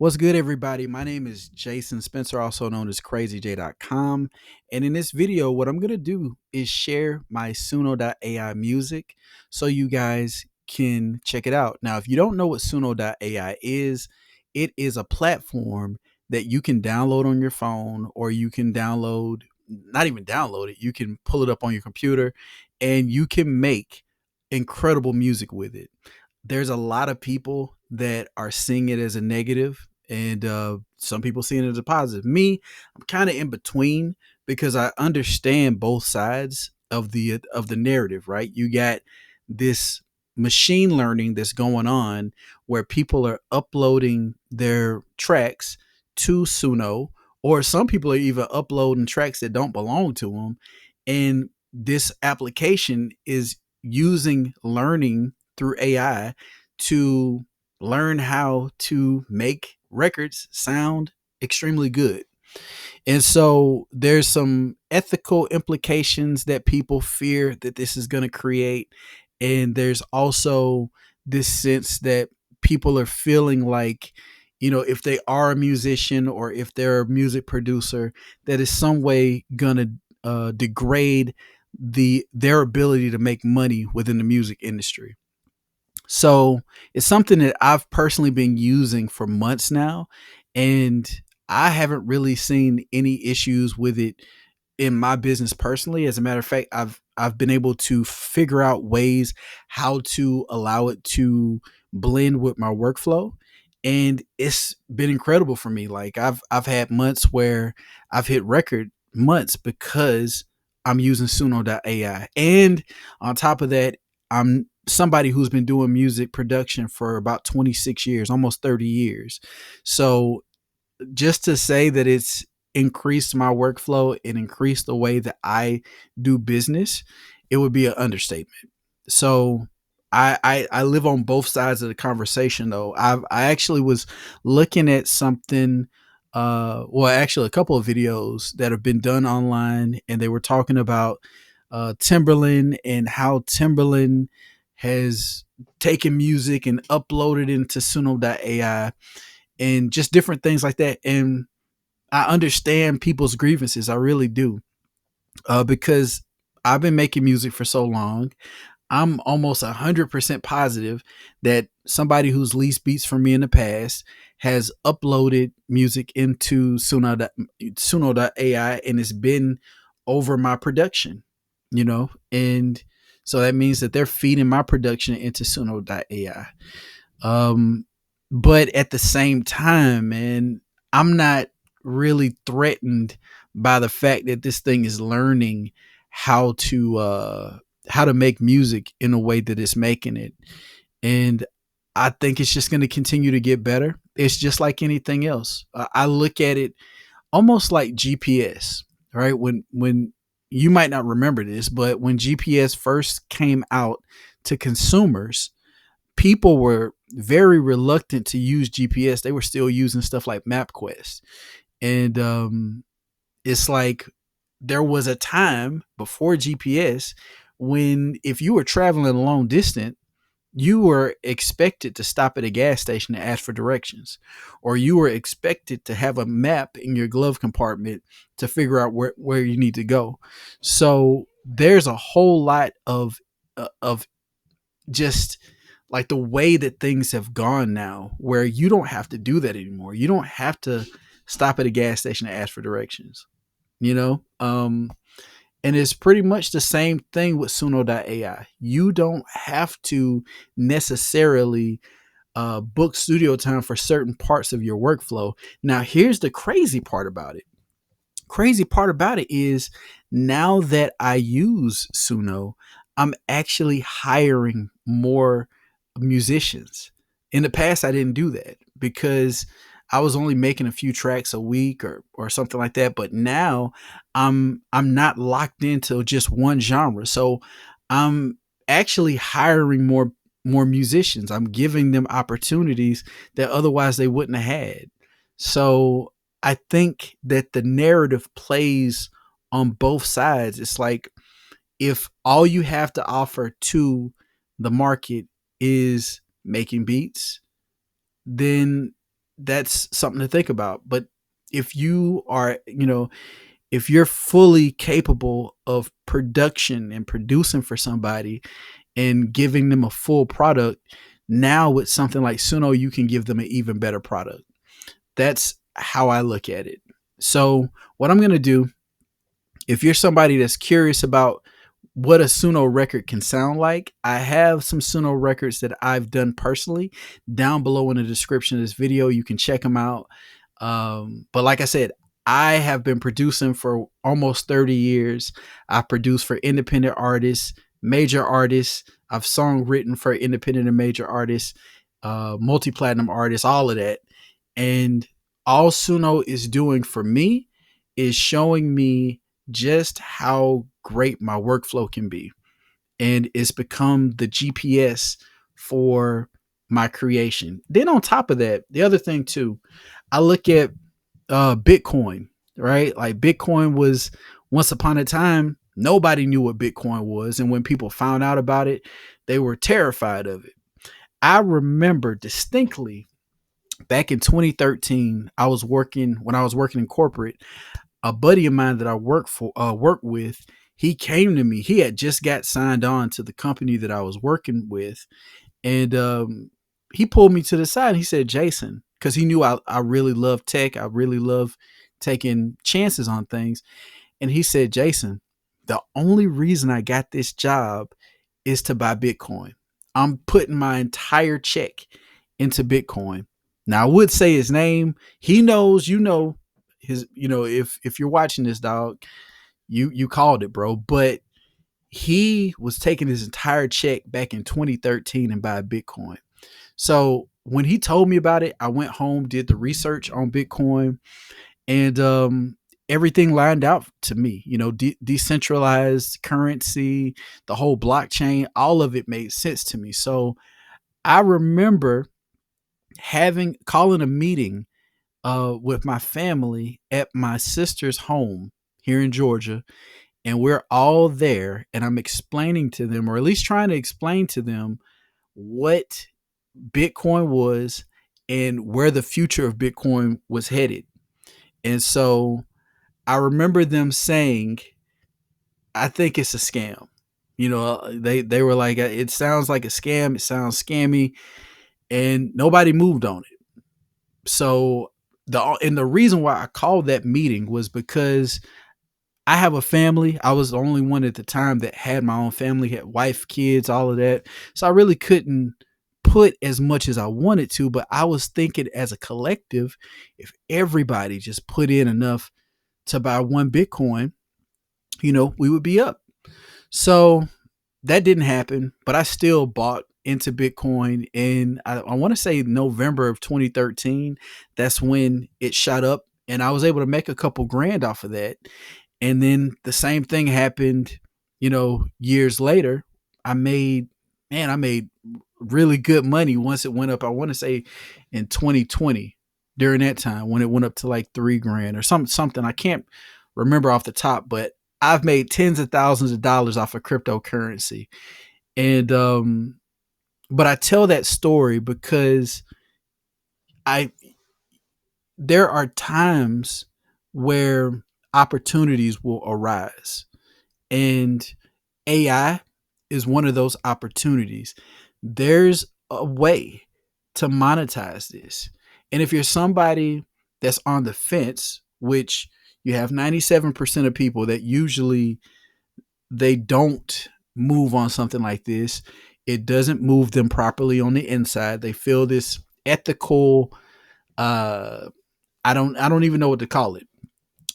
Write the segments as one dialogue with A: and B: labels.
A: What's good, everybody? My name is Jason Spencer, also known as CrazyJ.com. And in this video, what I'm going to do is share my Suno.ai music so you guys can check it out. Now, if you don't know what Suno.ai is, it is a platform that you can download on your phone, or you can download, not even download it, you can pull it up on your computer and you can make incredible music with it. There's a lot of people that are seeing it as a negative, and some people seeing it as a positive. Me, I'm kind of in between because I understand both sides of the narrative. Right, you got this machine learning that's going on where people are uploading their tracks to Suno, or some people are even uploading tracks that don't belong to them, and this application is using learning through AI to learn how to make records sound extremely good. And so there's some ethical implications that people fear that this is going to create. And there's also this sense that people are feeling like, if they are a musician or if they're a music producer, that is some way going to degrade their ability to make money within the music industry. So it's something that I've personally been using for months now, and I haven't really seen any issues with it in my business personally. As a matter of fact, I've been able to figure out ways how to allow it to blend with my workflow, and it's been incredible for me. Like I've had months where I've hit record months because I'm using Suno.ai. And on top of that, I'm somebody who's been doing music production for about 26 years, almost 30 years. So just to say that it's increased my workflow and increased the way that I do business, it would be an understatement. So I live on both sides of the conversation though. I actually was looking at something, well, actually a couple of videos that have been done online, and they were talking about Timberland and how Timberland has taken music and uploaded into Suno.ai and just different things like that. And I understand people's grievances. I really do, because I've been making music for so long. I'm almost 100% positive that somebody who's leased beats from me in the past has uploaded music into Suno.ai, and it's been over my production, and so that means that they're feeding my production into Suno.ai. Um, but at the same time, man, I'm not really threatened by the fact that this thing is learning how to how to make music in a way that it's making it. And I think it's just going to continue to get better. It's just like anything else. I look at it almost like GPS, right? When you might not remember this, but when GPS first came out to consumers, people were very reluctant to use GPS. They were still using stuff like MapQuest. And it's like there was a time before GPS when if you were traveling a long distance, you were expected to stop at a gas station to ask for directions, or you were expected to have a map in your glove compartment to figure out where you need to go. So there's a whole lot of just like the way that things have gone now, where you don't have to do that anymore. You don't have to stop at a gas station to ask for directions, you know? And it's pretty much the same thing with Suno.ai. You don't have to necessarily book studio time for certain parts of your workflow. Now, here's the crazy part about it. Crazy part about it is now that I use Suno, I'm actually hiring more musicians. In the past, I didn't do that because I was only making a few tracks a week or something like that. But now I'm not locked into just one genre. So I'm actually hiring more musicians. I'm giving them opportunities that otherwise they wouldn't have had. So I think that the narrative plays on both sides. It's like if all you have to offer to the market is making beats, then that's something to think about. But if you are, if you're fully capable of production and producing for somebody and giving them a full product, now with something like Suno, you can give them an even better product. That's how I look at it. So, what I'm going to do, if you're somebody that's curious about what a Suno record can sound like, I have some Suno records that I've done personally down below in the description of this video. You can check them out. But like I said, I have been producing for almost 30 years. I produce for independent artists, major artists. I've song written for independent and major artists, multi-platinum artists, all of that. And all Suno is doing for me is showing me just how great my workflow can be. And it's become the GPS for my creation. Then on top of that, the other thing too, I look at Bitcoin, right? Like Bitcoin was, once upon a time, nobody knew what Bitcoin was. And when people found out about it, they were terrified of it. I remember distinctly back in 2013, when I was working in corporate, a buddy of mine that I work with, he came to me. He had just got signed on to the company that I was working with, and he pulled me to the side. And he said, "Jason," because he knew I really love tech. I really love taking chances on things. And he said, "Jason, the only reason I got this job is to buy Bitcoin. I'm putting my entire check into Bitcoin." Now I would say his name. He knows, his, if you're watching this, dog, you called it, bro. But he was taking his entire check back in 2013 and buy Bitcoin. So when he told me about it, I went home, did the research on Bitcoin, and everything lined out to me. Decentralized currency, the whole blockchain, all of it made sense to me. So I remember calling a meeting with my family at my sister's home here in Georgia, and we're all there, and I'm explaining to them, or at least trying to explain to them, what Bitcoin was and where the future of Bitcoin was headed. And so I remember them saying, "I think it's a scam." They were like, "It sounds like a scam. It sounds scammy," and nobody moved on it. So the reason why I called that meeting was because I have a family. I was the only one at the time that had my own family, had wife, kids, all of that. So I really couldn't put as much as I wanted to, but I was thinking, as a collective, if everybody just put in enough to buy one Bitcoin, we would be up. So that didn't happen, but I still bought into Bitcoin. And I want to say November of 2013, that's when it shot up. And I was able to make a couple grand off of that. And then the same thing happened, years later. I made really good money once it went up. I want to say in 2020, during that time when it went up to like 3 grand or something. I can't remember off the top, but I've made tens of thousands of dollars off of cryptocurrency. And but I tell that story because I there are times where opportunities will arise, and AI is one of those opportunities. There's a way to monetize this. And if you're somebody that's on the fence, which you have 97% of people that usually they don't move on something like this, it doesn't move them properly on the inside. They feel this ethical, uh I don't even know what to call it,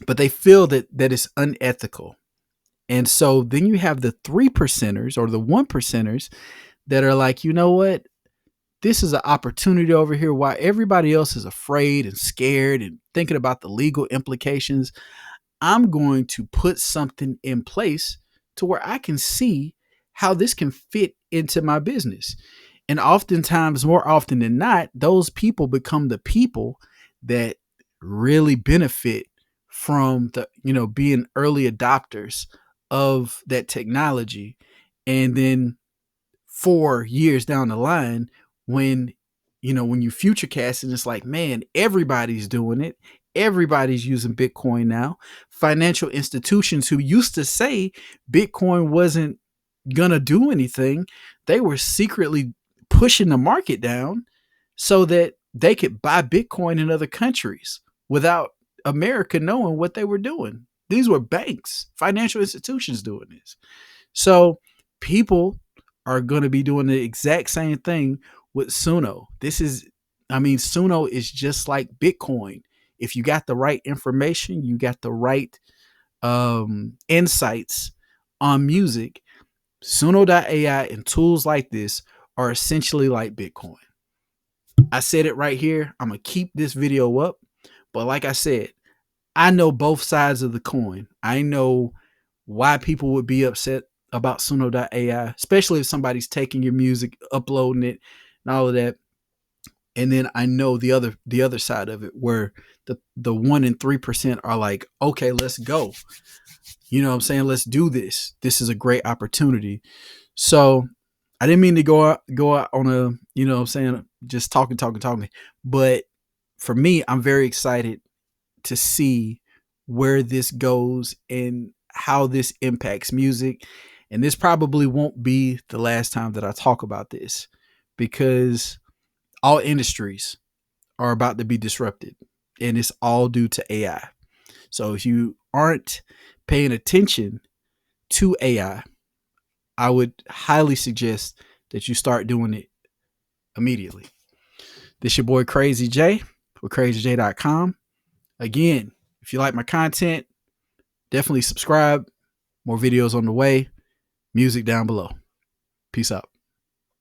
A: but they feel that it's unethical. And so then you have the 3 percenters or the 1 percenters that are like, you know what? This is an opportunity over here. While everybody else is afraid and scared and thinking about the legal implications, I'm going to put something in place to where I can see how this can fit into my business. And oftentimes, more often than not, those people become the people that really benefit from being early adopters of that technology. And then 4 years down the line, when when you futurecast and it's like, man, everybody's doing it. Everybody's using Bitcoin now. Financial institutions who used to say Bitcoin wasn't going to do anything, they were secretly pushing the market down so that they could buy Bitcoin in other countries without America knowing what they were doing. These were banks, financial institutions doing this. So people are going to be doing the exact same thing with Suno. Suno is just like Bitcoin. If you got the right information, you got the right insights on music, Suno.ai and tools like this are essentially like Bitcoin. I said it right here. I'm going to keep this video up. But like I said, I know both sides of the coin. I know why people would be upset about Suno.ai, especially if somebody's taking your music, uploading it, and all of that. And then I know the other side of it, where the 1% and 3% are like, okay, let's go. You know what I'm saying? Let's do this. This is a great opportunity. So I didn't mean to go out on a, just talking. But for me, I'm very excited to see where this goes and how this impacts music. And this probably won't be the last time that I talk about this, because all industries are about to be disrupted, and it's all due to AI. So if you aren't paying attention to AI, I would highly suggest that you start doing it immediately. This your boy Crazy J with crazyj.com. Again, if you like my content, definitely subscribe. More videos on the way. Music down below. Peace out.